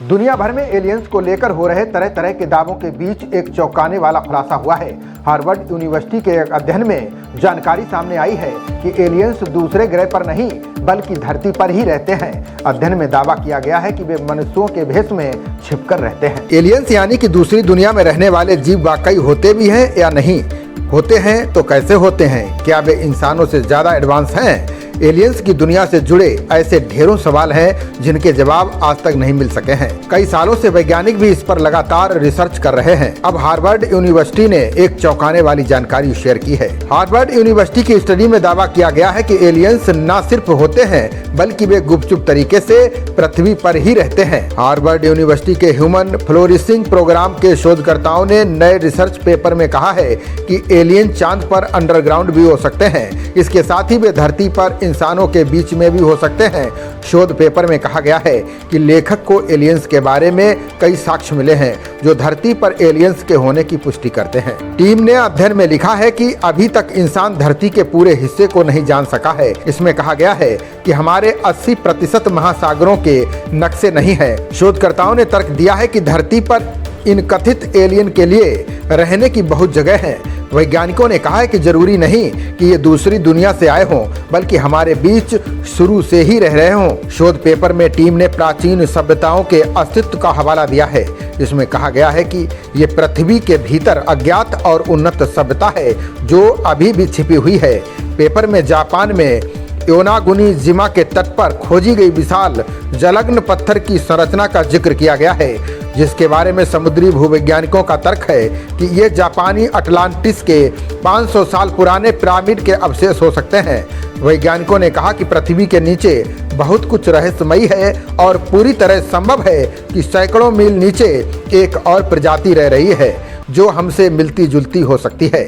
दुनिया भर में एलियंस को लेकर हो रहे तरह तरह के दावों के बीच एक चौंकाने वाला खुलासा हुआ है। हार्वर्ड यूनिवर्सिटी के एक अध्ययन में जानकारी सामने आई है कि एलियंस दूसरे ग्रह पर नहीं बल्कि धरती पर ही रहते हैं। अध्ययन में दावा किया गया है कि वे मनुष्यों के भेष में छिपकर रहते हैं। एलियंस यानी कि दूसरी दुनिया में रहने वाले जीव वाकई होते भी हैं या नहीं, होते हैं तो कैसे होते हैं, क्या वे इंसानों से ज्यादा एडवांस हैं? एलियंस की दुनिया से जुड़े ऐसे ढेरों सवाल हैं जिनके जवाब आज तक नहीं मिल सके हैं। कई सालों से वैज्ञानिक भी इस पर लगातार रिसर्च कर रहे हैं। अब हार्वर्ड यूनिवर्सिटी ने एक चौंकाने वाली जानकारी शेयर की है। हार्वर्ड यूनिवर्सिटी की स्टडी में दावा किया गया है कि एलियंस न सिर्फ होते हैं बल्कि वे गुपचुप तरीके से पृथ्वी पर ही रहते हैं। हार्वर्ड यूनिवर्सिटी के ह्यूमन फ्लोरिशिंग प्रोग्राम के शोधकर्ताओं ने नए रिसर्च पेपर में कहा है कि एलियन चांद पर अंडरग्राउंड भी हो सकते हैं। इसके साथ ही वे धरती पर इंसानों के बीच में भी हो सकते हैं। शोध पेपर में कहा गया है कि लेखक को एलियंस के बारे में कई साक्ष्य मिले हैं जो धरती पर एलियंस के होने की पुष्टि करते हैं। टीम ने अध्ययन में लिखा है कि अभी तक इंसान धरती के पूरे हिस्से को नहीं जान सका है। इसमें कहा गया है कि हमारे 80% महासागरों के नक्शे नहीं है। शोधकर्ताओं ने तर्क दिया है कि धरती पर इन कथित एलियन के लिए रहने की बहुत जगह है। वैज्ञानिकों ने कहा है कि जरूरी नहीं कि ये दूसरी दुनिया से आए हों बल्कि हमारे बीच शुरू से ही रह रहे हों। शोध पेपर में टीम ने प्राचीन सभ्यताओं के अस्तित्व का हवाला दिया है। इसमें कहा गया है कि ये पृथ्वी के भीतर अज्ञात और उन्नत सभ्यता है जो अभी भी छिपी हुई है। पेपर में जापान में योनागुनी जिमा के तट पर खोजी गई विशाल जलग्न पत्थर की संरचना का जिक्र किया गया है, जिसके बारे में समुद्री भूवैज्ञानिकों का तर्क है कि ये जापानी अटलांटिस के 500 साल पुराने पिरामिड के अवशेष हो सकते हैं। वैज्ञानिकों ने कहा कि पृथ्वी के नीचे बहुत कुछ रहस्यमयी है और पूरी तरह संभव है कि सैकड़ों मील नीचे एक और प्रजाति रह रही है जो हमसे मिलती जुलती हो सकती है।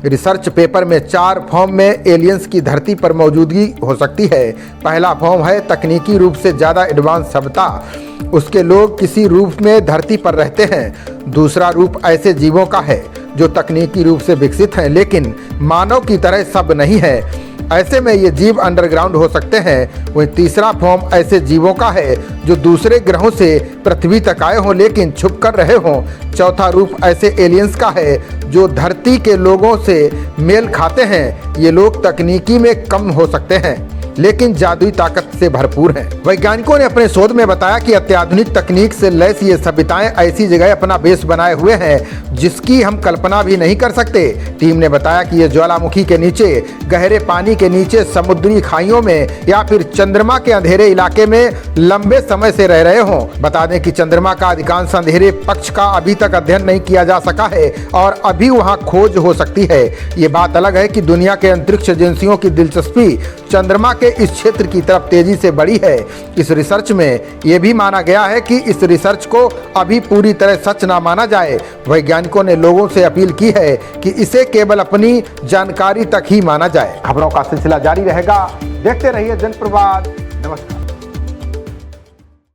रिसर्च पेपर में 4 फॉर्म में एलियंस की धरती पर मौजूदगी हो सकती है। पहला फॉर्म है तकनीकी रूप से ज़्यादा एडवांस सभ्यता, उसके लोग किसी रूप में धरती पर रहते हैं। दूसरा रूप ऐसे जीवों का है जो तकनीकी रूप से विकसित हैं लेकिन मानव की तरह सब नहीं है, ऐसे में ये जीव अंडरग्राउंड हो सकते हैं। वहीं तीसरा फॉर्म ऐसे जीवों का है जो दूसरे ग्रहों से पृथ्वी तक आए हों लेकिन छुप कर रहे हों। चौथा रूप ऐसे एलियंस का है जो धरती के लोगों से मेल खाते हैं। ये लोग तकनीकी में कम हो सकते हैं लेकिन जादुई ताकत से भरपूर हैं। वैज्ञानिकों ने अपने शोध में बताया कि अत्याधुनिक तकनीक से लैस ये सभ्यताएं ऐसी जगह अपना बेस बनाए हुए हैं जिसकी हम कल्पना भी नहीं कर सकते। टीम ने बताया कि ये ज्वालामुखी के नीचे, गहरे पानी के नीचे, समुद्री खाइयों में या फिर चंद्रमा के अंधेरे इलाके में लंबे समय से रह रहे हों। बता दें कि चंद्रमा का अधिकांश अंधेरे पक्ष का अभी तक अध्ययन नहीं किया जा सका है और अभी वहाँ खोज हो सकती है। ये बात अलग है कि दुनिया के अंतरिक्ष एजेंसियों की दिलचस्पी चंद्रमा के इस क्षेत्र की तरफ तेजी से बढ़ी है। इस रिसर्च में यह भी माना गया है कि इस रिसर्च को अभी पूरी तरह सच ना माना जाए। वैज्ञानिकों ने लोगों से अपील की है कि इसे केवल अपनी जानकारी तक ही माना जाए। खबरों का सिलसिला जारी रहेगा, देखते रहिए जनप्रवाद। नमस्कार।